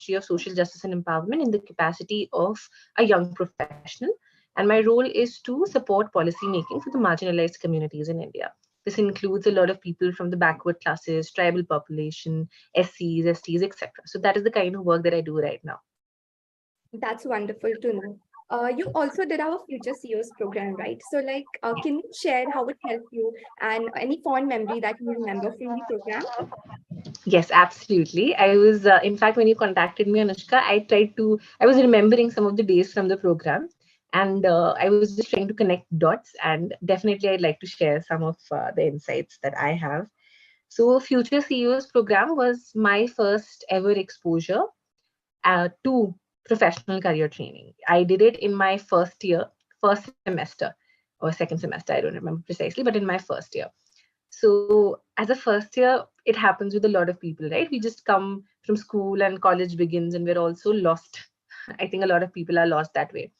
Ministry of Social Justice and Empowerment in the capacity of a young professional. And my role is to support policy making for the marginalized communities in India. This includes a lot of people from the backward classes, tribal population, SCs, STs, etc. So that is the kind of work that I do right now. That's wonderful to know. You also did our Future CEOs program, right? So, can you share how it helped you and any fond memory that you remember from the program? Yes, absolutely. I was, in fact, when you contacted me, Anushka, I was remembering some of the days from the program, and I was just trying to connect dots. And definitely, I'd like to share some of the insights that I have. So, Future CEOs program was my first ever exposure to professional career training. I did it in my first semester or second semester, I don't remember precisely, but in my first year. So, as a first year, it happens with a lot of people, right? We just come from school and college begins, and we're also lost. I think a lot of people are lost that way.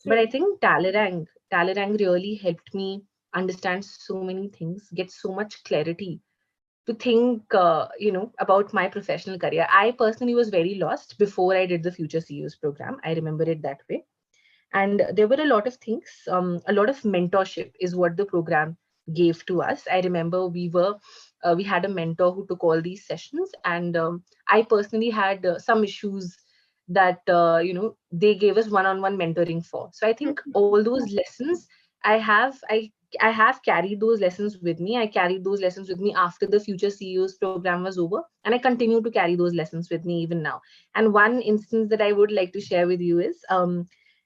But I True. think Talerang really helped me understand so many things, get so much clarity to think, about my professional career. I personally was very lost before I did the Future CEOs program. I remember it that way. And there were a lot of things, a lot of mentorship is what the program gave to us. I remember we had a mentor who took all these sessions, and I personally had some issues that they gave us one-on-one mentoring for. So I think all those lessons I have, I have carried those lessons with me. I carried those lessons with me after the Future CEOs program was over, and I continue to carry those lessons with me even now. And one instance that I would like to share with you is,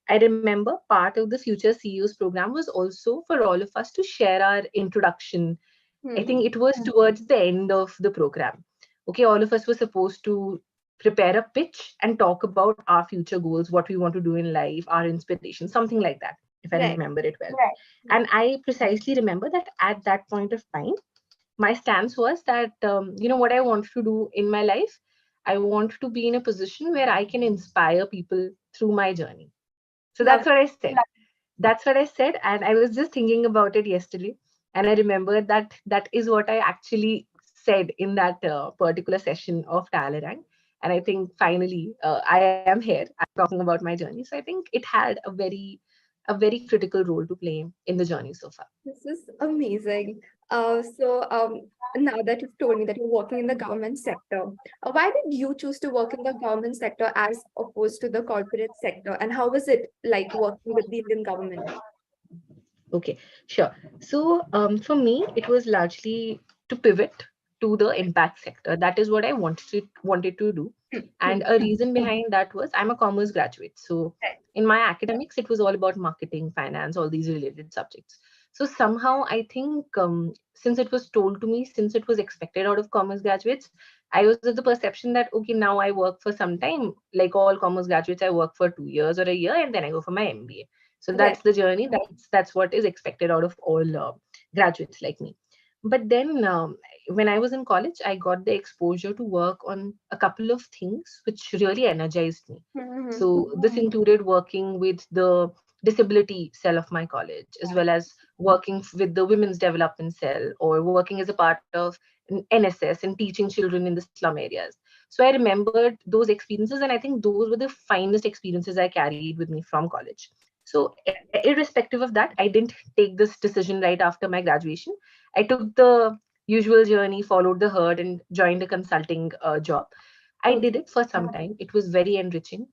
I remember part of the Future CEOs program was also for all of us to share our introduction. I Hmm. think it was towards the end of the program. Okay, all of us were supposed to prepare a pitch and talk about our future goals, what we want to do in life, our inspiration, something like that, if I Right. remember it well. Right. And I precisely remember that at that point of time, my stance was that, what I want to do in my life, I want to be in a position where I can inspire people through my journey. So Love that's what I said. That's what I said. And I was just thining about it yesterday. And I remembered that that is what I actually said in that particular session of Talerang. And I think finally I am here. I'm talking about my journey. So I think it had a very critical role to play in the journey so far. This is amazing. Now that you've told me that you're working in the government sector, why did you choose to work in the government sector as opposed to the corporate sector? And how was it like working with the Indian government? Okay, sure. So for me, it was largely to pivot to the impact sector. That is what I wanted to do. And a reason behind that was I'm a commerce graduate. So in my academics, it was all about marketing, finance, all these related subjects. So somehow I think since it was told to me, since it was expected out of commerce graduates, I was of the perception that, okay, now I work for some time. Like all commerce graduates, I work for 2 years or a year, and then I go for my MBA. So Right. that's the journey. That's what is expected out of all graduates like me. But then when I was in college, I got the exposure to work on a couple of things which really energized me. Mhm. So this included working with the disability cell of my college, as well as working with the women's development cell, or working as a part of an NSS and teaching children in the slum areas. So I remembered those experiences, and I think those were the finest experiences I carried with me from college. So, irrespective of that, I didn't take this decision right after my graduation. I took the usual journey, followed the herd, and joined a consulting job. I Okay. did it for some time. It was very enriching,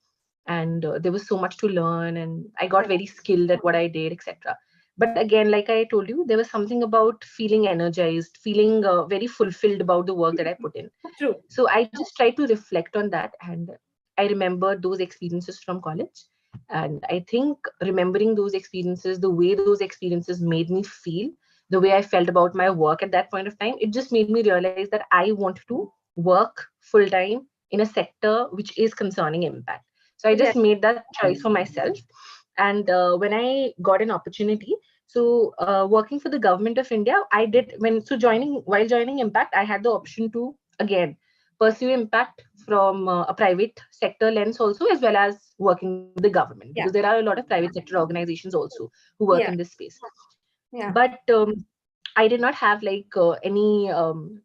and there was so much to learn, and I got very skilled at what I did, etc. But again, like I told you, there was something about feeling energized, feeling very fulfilled about the work that I put in. True. So I just tried to reflect on that, and I remembered those experiences from college. And I think remembering those experiences, the way those experiences made me feel, the way I felt about my work at that point of time, it just made me realize that I want to work full time in a sector which is concerning impact. So I Right. just made that choice for myself. And when I got an opportunity, so working for the government of India, I did while joining Impact, I had the option to again pursue impact from a private sector lens also, as well as working with the government, because there Yeah. are a lot of private sector organizations also who work in Yeah. this space. Yeah. But I did not have any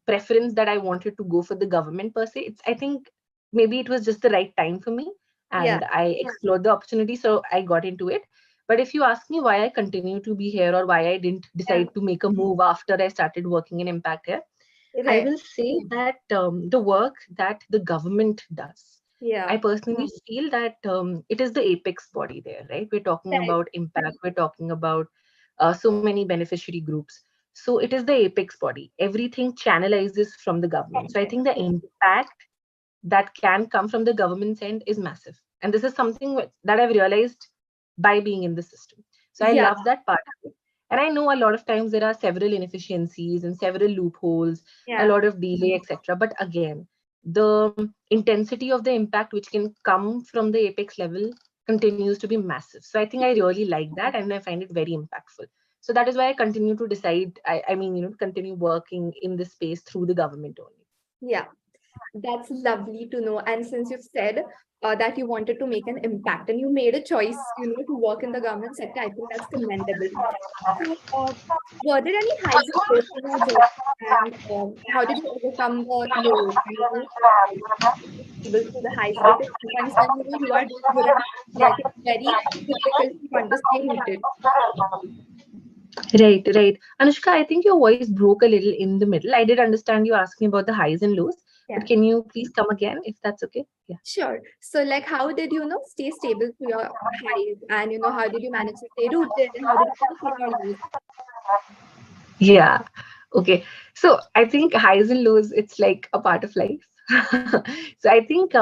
preference that I wanted to go for the government per se. It's, I think, maybe it was just the right time for me, Yeah. and I explored the opportunity, so I got into it. But if you ask me why I continue to be here, or why I didn't Yeah. decide to make a move after I started working in impact here, I Right. will say that the work that the government does, I Yeah. personally feel that it is the apex body there, right? We're talking Right. about impact, we're talking about so many beneficiary groups. So it is the apex body. Everything channelizes from the government. So I think the impact that can come from the government's end is massive. And this is something that I've realized by being in the system. So I Yeah. love that part of it. And I know a lot of times there are several inefficiencies and several loopholes, a Yeah. lot of delay, etc. But again, the intensity of the impact which can come from the apex level continues to be massive. So I think I really like that and I find it very impactful. So that is why I continue to decide, continue working in this space through the government only. Yeah. That's lovely to know. And since you said that you wanted to make an impact and you made a choice, to work in the government sector, I think that's commendable. So, were there any highs and lows in your journey? And how did you overcome the lows? Able through the highs, because sometimes when you are doing good and like it's very difficult to understand it. Right, right. Anushka, I think your voice broke a little in the middle. I did understand you asking about the highs and lows, but Yeah. can you please come again if that's okay? Yeah. Sure. So, like, how did you know stay stable through your highs, and how did you manage to stay rooted, and how did you overcome your lows? Yeah. Okay. So I think highs and lows, it's like a part of life. So I think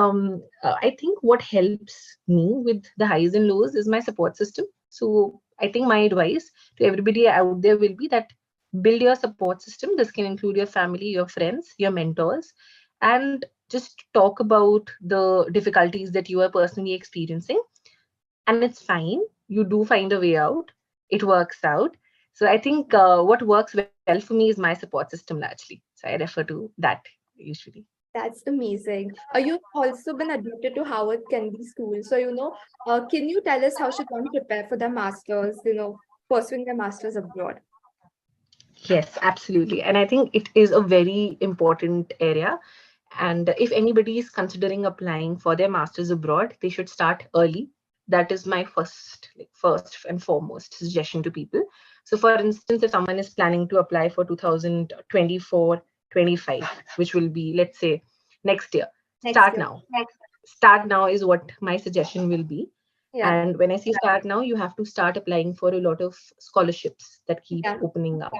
what helps me with the highs and lows is my support system. So I think my advice to everybody out there will be that build your support system. This can include your family, your friends, your mentors, and just talk about the difficulties that you are personally experiencing, and it's fine. You do find a way out. It works out. So I think what works well for me is my support system largely. So I refer to that usually. That's amazing. You've also been admitted to Howard Kennedy School. So, can you tell us how should one prepare for their masters, pursuing their masters abroad? Yes, absolutely. And I think it is a very important area. And if anybody is considering applying for their masters abroad, they should start early. That is my first and foremost suggestion to people. So, for instance, if someone is planning to apply for 2024-25, which will be, let's say, next year, Next start year. now. Start now is what my suggestion will be. Yeah. And when I say start now, you have to start applying for a lot of scholarships that keep Yeah. opening up.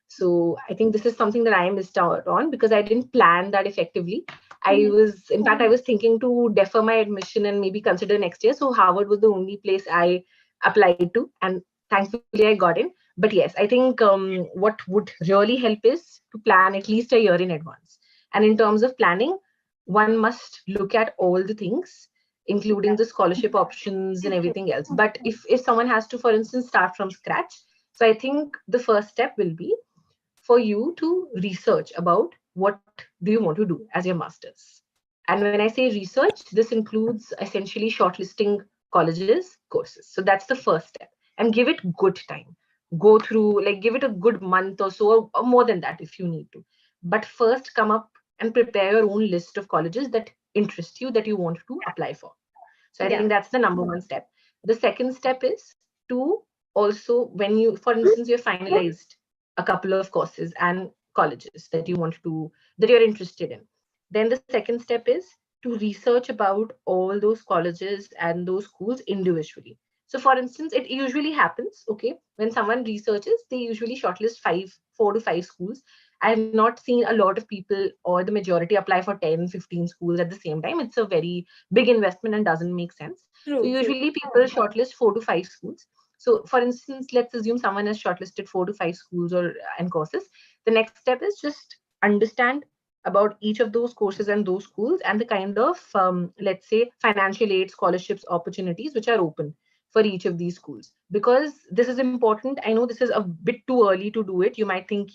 So I think this is something that I missed out on because I didn't plan that effectively. In fact, I was thinking to defer my admission and maybe consider next year. So Harvard was the only place I applied to, and thankfully I got in. But yes, I think what would really help is to plan at least a year in advance. And in terms of planning, one must look at all the things, including Yeah. the scholarship options and everything else. But if someone has to, for instance, start from scratch, so I think the first step will be for you to research about what do you want to do as your masters. And when I say research, this includes essentially shortlisting colleges courses. So that's the first step, and give it good time. Go through, like, give it a good month or so, or more than that if you need to. But first come up and prepare your own list of colleges that interest you, that you want to apply for. So I Yeah. think that's the number one step. The second step is to also, when you, for instance, you're finalized a couple of courses and colleges that you want to, that you're interested in. Then the second step is to research about all those colleges and those schools individually. So, for instance, it usually happens, okay, when someone researches, they usually shortlist 4 to 5 schools. I have not seen a lot of people or the majority apply for 10, 15 schools at the same time. It's a very big investment and doesn't make sense. So True. True. usually people shortlist 4 to 5 schools. So for instance, let's assume someone has shortlisted 4 to 5 schools or and courses. The next step is just understand about each of those courses and those schools and the kind of let's say financial aid, scholarships, opportunities which are open for each of these schools. Because this is important. I know this is a bit too early to do it. You might think,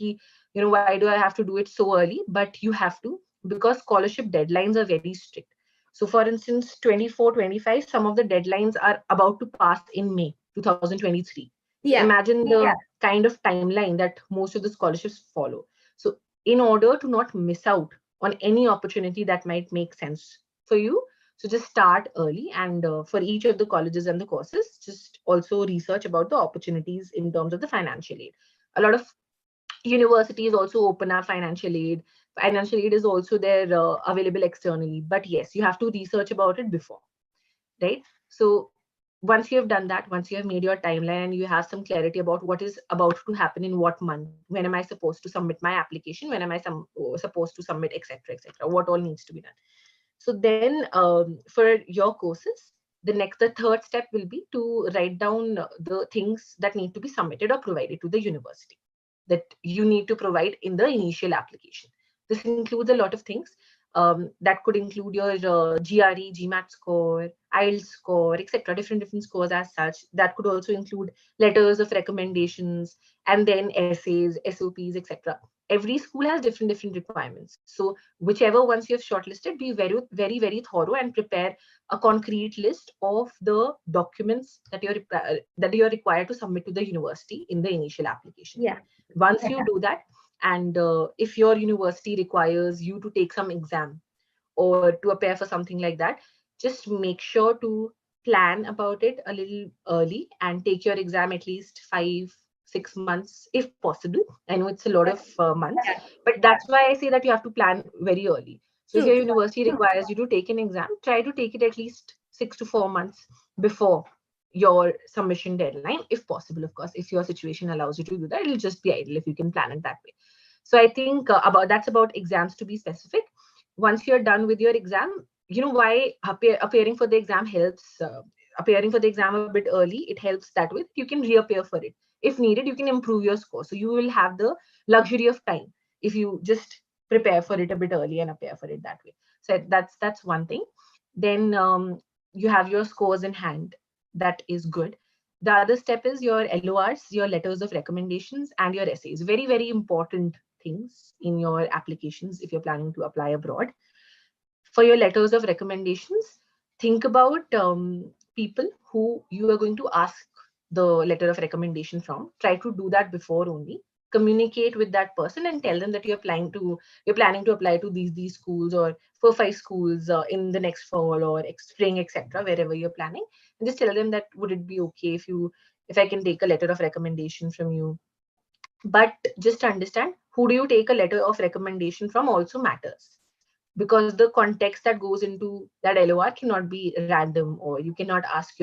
why do I have to do it so early? But you have to, because scholarship deadlines are very strict. So for instance, 24-25, some of the deadlines are about to pass in May 2023. So Yeah. imagine the kind of timeline that most of the scholarships follow. So in order to not miss out on any opportunity that might make sense for you. So just start early, and for each of the colleges and the courses, just also research about the opportunities in terms of the financial aid. A lot of universities also open up financial aid. Financial aid is also there, available externally, but yes, you have to research about it before, right? So once you have done that, once you have made your timeline and you have some clarity about what is about to happen in what month, when am I supposed to submit my application, when am I supposed to submit, etc., etc., what all needs to be done. So then, for your courses, the third step will be to write down the things that need to be submitted or provided to the university, that you need to provide in the initial application. This includes a lot of things. That could include your GRE, GMAT score, IELTS score, etc. Different scores as such. That could also include letters of recommendations, and then essays, SOPs, etc. Every school has different requirements. So whichever ones you have shortlisted, be very thorough and prepare a concrete list of the documents that you're required to submit to the university in the initial application. Yeah. Once you do that, and if your university requires you to take some exam or to appear for something like that, just make sure to plan about it a little early and take your exam at least 5-6 months if possible. I know it's a lot of months, Yeah. but that's why I say that you have to plan very early. So if True. your university requires you to take an exam, try to take it at least 6 to 4 months before your submission deadline, if possible. Of course, if your situation allows you to do that, it'll just be ideal if you can plan it that way. So I think about that's about exams, to be specific. Once you're done with your exam, you know why appearing for the exam helps. Appearing for the exam a bit early, it helps that way. You can reappear for it if needed. You can improve your score, so you will have the luxury of time if you just prepare for it a bit early and appear for it that way. So that's one thing. Then you have your scores in hand. That is good. The other step is your LORs, your letters of recommendations, and your essays. Very important things in your applications if you're planning to apply abroad. For your letters of recommendations, think about people who you are going to ask the letter of recommendation from. Try to do that before only. Communicate with that person and tell them that you're planning to apply to these schools, or 4 5 schools in the next fall or spring, etc., wherever you're planning. And just tell them that would it be okay if I can take a letter of recommendation from you. But just understand, who do you take a letter of recommendation from also matters, because the context that goes into that LOR cannot be random, or you cannot ask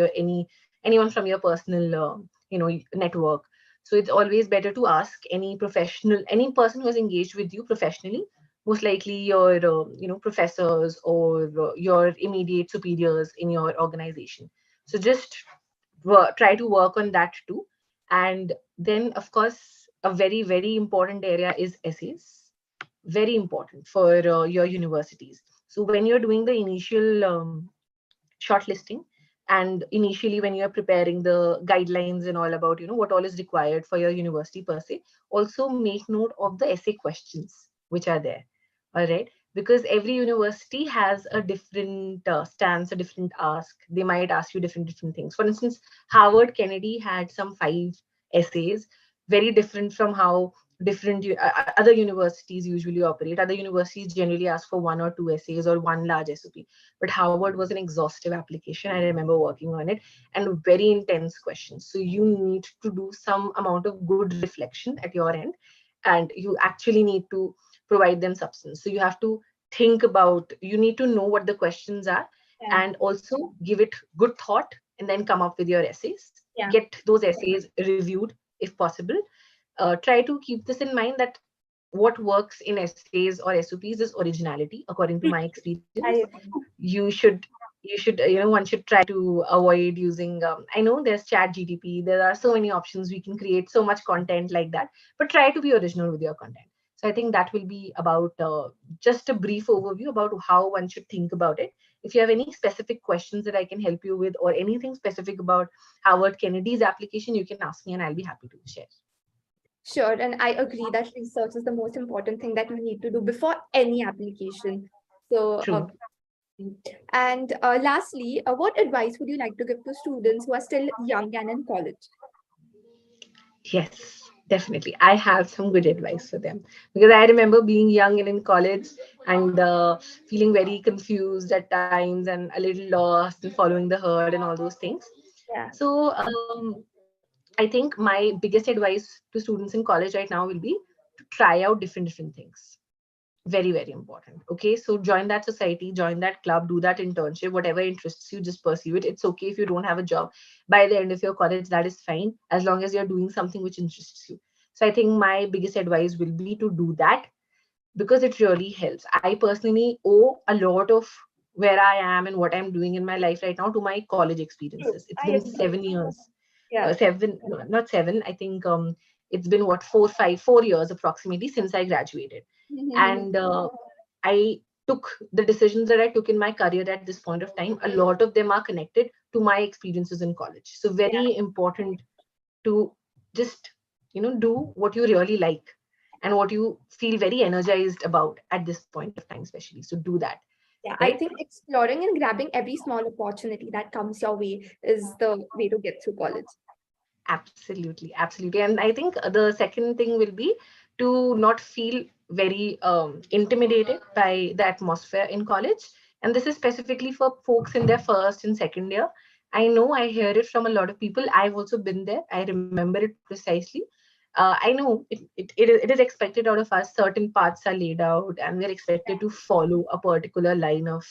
anyone from your personal network. So it's always better to ask any person who has engaged with you professionally, most likely your professors or your immediate superiors in your organization. So just try to work on that too. And then, of course, a very important area is essays. Very important for your universities. So when you're doing the initial shortlisting, and initially when you're preparing the guidelines and all about what all is required for your university per se, also make note of the essay questions which are there. All right, because every university has a different stance, a different ask. They might ask you different things. For instance, Harvard Kennedy had some 5 essays, very different from how different other universities usually operate. Other universities generally ask for 1 or 2 essays or one large SOP, but Harvard was an exhaustive application. I remember working on it, and very intense questions. So you need to do some amount of good reflection at your end, and you actually need to provide them substance. So you have to you need to know what the questions are, Yeah. and also give it good thought, and then come up with your essays. Yeah. Get those essays reviewed if possible. Try to keep this in mind, that what works in essays or SOPs is originality, according to my experience. I You should you should one should try to avoid using, I know there's chat GTP, there are so many options, we can create so much content like that, but try to be original with your content. So I think that will be about just a brief overview about how one should think about it. If you have any specific questions that I can help you with, or anything specific about Howard Kennedy's application, you can ask me and I'll be happy to share. Sure, and I agree that research is the most important thing that we need to do before any application. So, True. and lastly, what advice would you like to give to students who are still young and in college? Yes. Definitely. I have some good advice for them because I remember being young and in college and feeling very confused at times and a little lost and following the herd and all those things. Yeah. So, I think my biggest advice to students in college right now will be to try out different things. Very, very important. Okay, so join that society, join that club, do that internship, whatever interests you, just pursue it. It's okay if you don't have a job by the end of your college, that is fine, as long as you're doing something which interests you. So I think my biggest advice will be to do that because it really helps. I personally owe a lot of where I am and what I'm doing in my life right now to my college True. experiences. It's I been agree. 7 years. Yeah. Seven, no, not seven. I think it's been what 4 years approximately since I graduated, Mhm. and I took the decisions that I took in my career at this point of time. A lot of them are connected to my experiences in college. So Yeah. very important to just do what you really like and what you feel very energized about at this point of time, especially. So do that, Yeah. I right? think exploring and grabbing every small opportunity that comes your way is the way to get through college. Absolutely, absolutely. And I think the second thing will be to not feel very intimidated by the atmosphere in college. And this is specifically for folks in their first and second year. I know I hear it from a lot of people. I've also been there. I remember it precisely. I know it is expected out of us. Certain paths are laid out, and we're expected to follow a particular line of,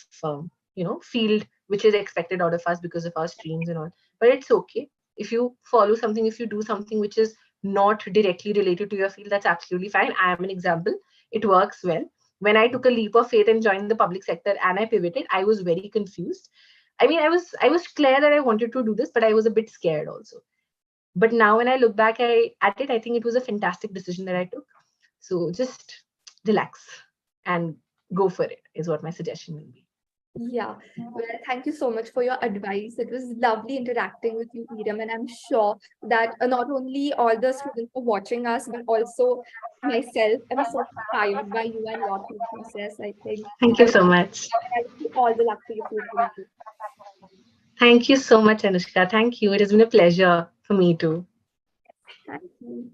field which is expected out of us because of our streams and all. But it's okay if you follow something, if you do something which is not directly related to your field, that's absolutely fine. I am an example. It works well. When I took a leap of faith and joined the public sector and I pivoted, I was very confused. I mean, I was clear that I wanted to do this, but I was a bit scared also. But now when I look back at it, I think it was a fantastic decision that I took. So just relax and go for it is what my suggestion will be. Yeah. Well, thank you so much for your advice. It was lovely interacting with you, Iram, and I'm sure that not only all the students are watching us, but also myself. I'm so inspired by you and your thought process. I think Thank I you wish so much. I wish you all the luck for your future. Life. Thank you so much, Anushka. Thank you. It has been a pleasure for me too. Thank you.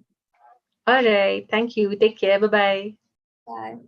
All right. Thank you. Take care. Bye bye. Bye.